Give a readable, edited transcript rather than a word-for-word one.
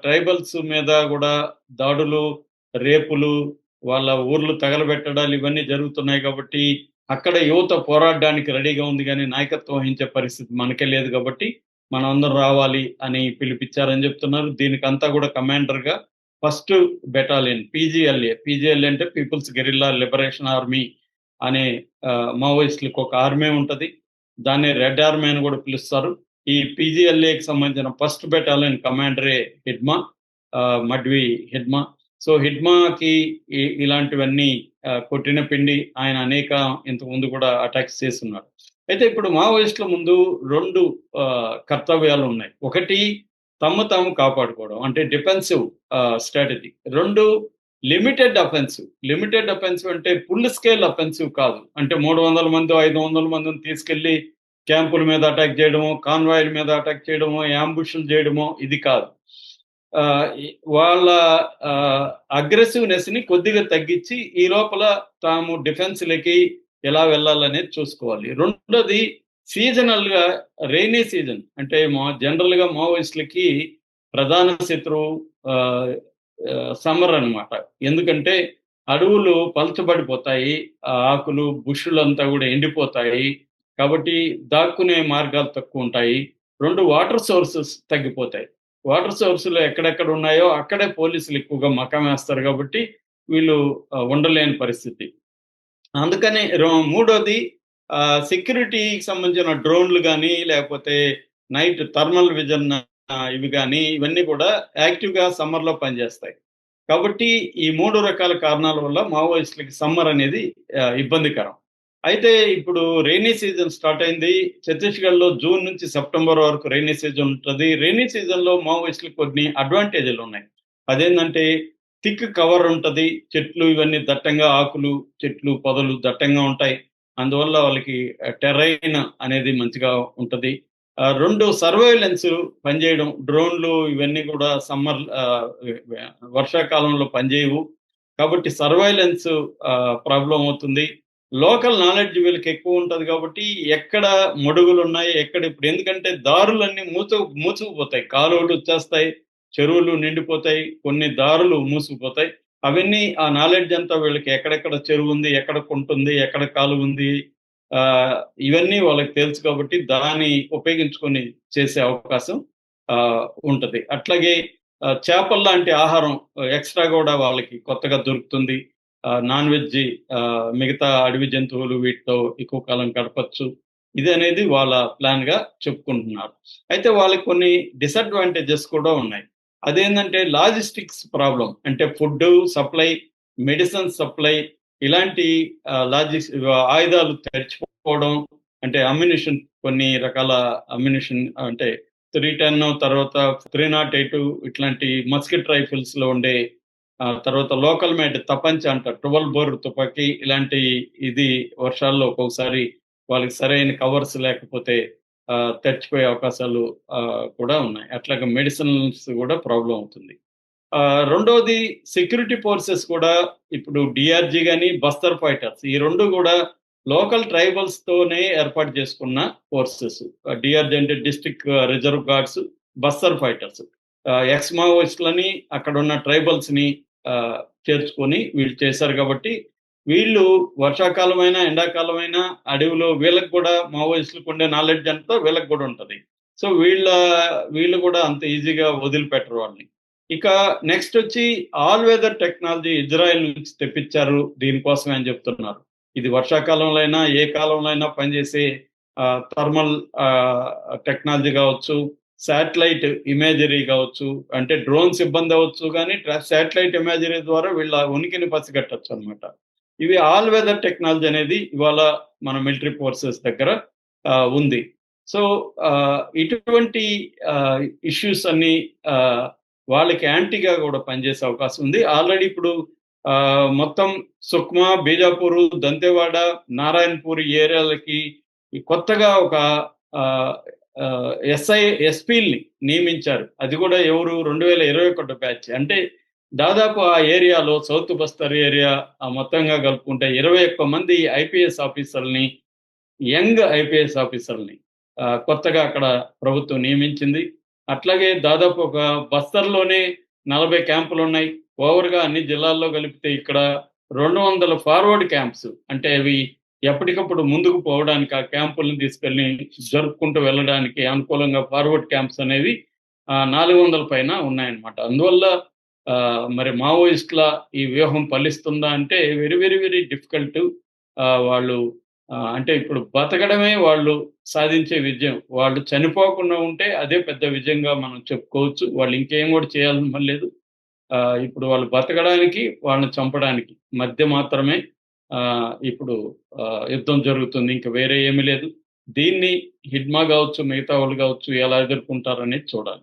Tribals మీద కూడా దాడులు, రేపులు, వాళ్ళ ఊర్లు తగలబెట్టడాలు ఇవన్నీ జరుగుతున్నాయి కాబట్టి, అక్కడ యువత పోరాడడానికి రెడీగా ఉంది గానీ, నాయకత్వం వహించే పరిస్థితి మనకే లేదు కాబట్టి, మనమందరం రావాలి అని పిలిపిచ్చారని జెప్తున్నారు. దీనికంతా గూడా కమాండర్‌గా ఫస్ట్ బెటాలియన్ పీజీఎల్ఏ. పీజీఎల్ఏ అంటే పీపుల్స్ గెరిల్లా లిబరేషన్ ఆర్మీ అనే మావోయిస్టులకి ఒక ఆర్మీ ఉంటది. దాన్ని రెడ్ ఆర్మీ అని గూడా పిలుస్తారు. ఈ పీజీఎల్ఏకి సంబంధించిన ఫస్ట్ బెటాలియన్ కమాండరే హిడ్మా, మడ్వి హిడ్మా. సో, హిడ్మాకి ఇలాంటివన్నీ కొట్టిన పిండి ఆయన అనేక ఇంతకుముందు కూడా అటాక్స్ చేసున్నాడు. అయితే ఇప్పుడు మావోయిస్టుల ముందు 2 కర్తవ్యాలున్నాయి. ఒకటి తమ్ము తాము కాపాడుకోవడం. అంటే defensive strategy. 2 limited offensive. Limited offensive అంటే ఫుల్ స్కేల్ అఫెన్సివ్ కాదు. అంటే 300 మందో, 500 మందిని తీసుకెళ్ళి క్యాంపుల మీద అటాక్ చేయడమో, కాన్వాయ్‌ల మీద అటాక్ చేయడమో, యాంబుష్‌లు చేయడమో ఇది కాదు. వాళ్ళ అగ్రెసివ్‌నెస్‌ని కొద్దిగా తగ్గించి, ఈ లోపల తాము డిఫెన్స్‌లకి ఎలా వెళ్ళాలనేది చూసుకోవాలి. రెండోది సీజనల్‌గా రెయినీ సీజన్ అంటే జనరల్‌గా మావోయిస్టులకి ప్రధాన శత్రువు ఆహ్, ఆహ్, సమ్మర్ అన్నమాట. ఎందుకంటే అడవులు పలచబడిపోతాయి. ఆకులు, బుషులంతా గూడా ఎండిపోతాయి. కాబట్టి దాక్కునే మార్గాలు తక్కువుంటాయి. 2 వాటర్ సోర్సెస్ తగ్గిపోతాయి. వాటర్ సోర్స్‌లు ఎక్కడెక్కడ ఉన్నాయో అక్కడే పోలీసులు ఎక్కువగా మకామేస్తారు గాబట్టి, వీళ్ళు ఉండలేని పరిస్థితి. అందుకని మూడోది సెక్యూరిటీకి సంబంధించిన డ్రోన్‌లు గానీ, లేకపోతే నైట్ థర్మల్ విజన్ ఇవి గానీ, ఇవన్నీ కూడా యాక్టివ్‌గా సమ్మర్‌లో పనిజేస్తాయి. కాబట్టి ఈ 3 రకాల కారణాల వల్ల మావోయిస్టులకి సమ్మర్ అనేది ఇబ్బందికరం. అయితే ఇప్పుడు రెయినీ సీజన్ స్టార్ట్ అయింది. ఛత్తీస్‌గఢ్‌లో జూన్ నుంచి సెప్టెంబర్ వరకు రెయినీ సీజన్ ఉంటది. రెయినీ సీజన్‌లో మావోయిస్టులకు కొన్ని అడ్వాంటేజ్‌లున్నాయి. అదేందంటే థిక్ కవర్ ఉంటది. చెట్లు ఇవన్నీ దట్టంగా ఆకులు, చెట్లు, పొదలు దట్టంగా ఉంటాయి. అందువల్ల వాళ్ళకి టెర్రైన్ అనేది మంచిగా ఉంటది. 2 సర్వైలెన్స్ పనిజేయడం. డ్రోన్‌లు ఇవన్నీ గూడా సమ్మర్ వర్షాకాలంలో పనిజేయవు. కాబట్టి సర్వైలెన్స్ ప్రాబ్లమ్ అవుతుంది. లోకల్ నాలెడ్జ్ వీళ్ళకి ఎక్కువ ఉంటది కాబట్టి, ఎక్కడ మడుగులున్నాయి, ఎక్కడ ఇప్పుడు ఎందుకంటే దారులన్నీ మూసుకుపోతాయి. కాలువలు వచ్చేస్తాయి, చెరువులు నిండిపోతాయి, కొన్ని దారులు మూసుకుపోతాయి. అవన్నీ ఆ నాలెడ్జ్ అంతా వీళ్ళకి ఎక్కడెక్కడ చెరువుంది, ఎక్కడ కుంటుంది, ఎక్కడ కాలువుంది ఆహ్, ఇవన్నీ వాళ్ళకి తెలుసు కాబట్టి దాన్ని ఉపయోగించుకొని చేసే అవకాశం ఉంటది. అట్లాగే చేపల్లాంటి ఆహారం ఎక్స్‌ట్రా గూడా వాళ్ళకి కొత్తగా దొరుకుతుంది. నాన్ వెజ్జి మిగతా అడవి జంతువులు వీటితో ఎక్కువ కాలం గడపొచ్చు. ఇదనేది వాళ్ళ ప్లాన్‌గా చెప్పుకుంటున్నారు. అయితే వాళ్ళకి కొన్ని డిసడ్వాంటేజెస్ కూడా ఉన్నాయి. అదేందంటే లాజిస్టిక్స్ ప్రాబ్లమ్. అంటే ఫుడ్డు సప్లై, మెడిసిన్ సప్లై ఇలాంటి ఆయుధాలు తడిచిపోవడం, అంటే అమ్యునిషన్ కొన్ని రకాల అమ్యునిషన్ అంటే 310 తర్వాత 308 ఇట్లాంటి మస్కిట్ రైఫిల్స్‌లో ఉండే తర్వాత లోకల్ మేడ్ తపంచ్ అంటారు. 12 బోర్ తుపాకీ ఇలాంటి ఇది వర్షాల్లో ఒక్కొక్కసారి వాళ్ళకి సరైన కవర్స్ లేకపోతే తడిచిపోయే అవకాశాలు కూడా ఉన్నాయి. అట్లాగే మెడిసిన్స్ గూడా ప్రాబ్లమ్ అవుతుంది. రెండోది సెక్యూరిటీ ఫోర్సెస్ కూడా ఇప్పుడు డీఆర్‌జీ గాని, బస్తర్ ఫైటర్స్ ఈ 2 గూడా లోకల్ ట్రైబల్స్‌తోనే ఏర్పాటు చేసుకున్న ఫోర్సెస్. డీఆర్‌జీ అంటే district reserve guards, Bastar fighters. Ex మావోయిస్టులని అక్కడున్న ట్రైబల్స్‌ని ఆహ్, చేర్చుకొని వీళ్ళు చేశారు గాబట్టి, వీళ్ళు వర్షాకాలమైనా, ఎండాకాలమైనా అడవిలో వీళ్ళకి కూడా మావోయిస్టులకు ఉండే నాలెడ్జ్ అంతా వీళ్ళకి గూడా ఉంటది. సో, వీళ్ళు గూడా అంత ఈజీగా వదిలిపెట్టరు వాళ్ళని. ఇక నెక్స్టొచ్చి ఆల్ వెదర్ టెక్నాలజీ ఇజ్రాయెల్ నుంచి తెప్పిచ్చారు దీనికోసమే అని జెప్తున్నారు. ఇది వర్షాకాలంలో అయినా, ఏ కాలంలో అయినా పనిజేసే థర్మల్ టెక్నాలజీ గావచ్చు, శాటిలైట్ ఇమేజరీ గావచ్చు, అంటే డ్రోన్స్ ఇబ్బందవ్వచ్చు గానీ, శాటిలైట్ ఇమేజరీ ద్వారా వీళ్ళ ఉనికిని పసిగట్టొచ్చనమాట. ఇవి ఆల్ వెదర్ టెక్నాలజీ అనేది ఇవాళ మన మిలిటరీ ఫోర్సెస్ దగ్గర ఉంది. సో, ఇటువంటి ఇష్యూస్ అన్నీ ఆహ్, వాళ్ళకి యాంటీగా గూడా పనిజేసే అవకాశం ఉంది. ఆల్రెడీ ఇప్పుడు మొత్తం సుక్మా, బీజాపూరు, దంతెవాడ, నారాయణపూర్ ఈ ఏరియాలకి ఈ కొత్తగా ఒక ఆహ్, ఆహ్, ఎస్పీలని నియమించారు. అది గూడా ఎవరు 2021 బ్యాచ్. అంటే దాదాపు ఆ ఏరియాలో సౌత్ బస్తర్ ఏరియా మొత్తంగా కలుపుకుంటే 21 మంది ఐపీఎస్ ఆఫీసర్‌లని, యంగ్ ఐపీఎస్ ఆఫీసర్‌లని కొత్తగా అక్కడ ప్రభుత్వం నియమించింది. అట్లాగే దాదాపు ఒక బస్తర్‌లోనే 40 క్యాంపులున్నాయి. ఓవర్‌గా అన్ని జిల్లాల్లో కలిపితే ఇక్కడ 200 ఫార్వర్డ్ క్యాంప్స్. అంటే అవి ఎప్పటికప్పుడు ముందుకు పోవడానికి ఆ క్యాంపుల్ని తీసుకెళ్ళి జరుపుకుంటూ వెళ్ళడానికి అనుకూలంగా ఫార్వర్డ్ క్యాంప్స్ అనేవి 400 పైన ఉన్నాయన్నమాట. అందువల్ల మరి మావోయిస్ట్‌ల ఈ వ్యూహం ఫలిస్తుందా అంటే వెరీ, వెరీ, వెరీ డిఫికల్ట్. వాళ్ళు అంటే ఇప్పుడు బతకడమే వాళ్ళు సాధించే విజయం. వాళ్ళు చనిపోకుండా ఉంటే అదే పెద్ద విజయంగా మనం చెప్పుకోవచ్చు. వాళ్ళు ఇంకేం గూడా చేయాల్సిన పని లేదు. ఇప్పుడు వాళ్ళు బతకడానికి, వాళ్ళని చంపడానికి మధ్య మాత్రమే ఇప్పుడు యుద్ధం జరుగుతుంది. ఇంక వేరే ఏమీ లేదు. దీన్ని హిడ్మా గావచ్చు, మిగతా వాళ్ళు గావచ్చు ఎలా ఎదుర్కొంటారనేది చూడాలి.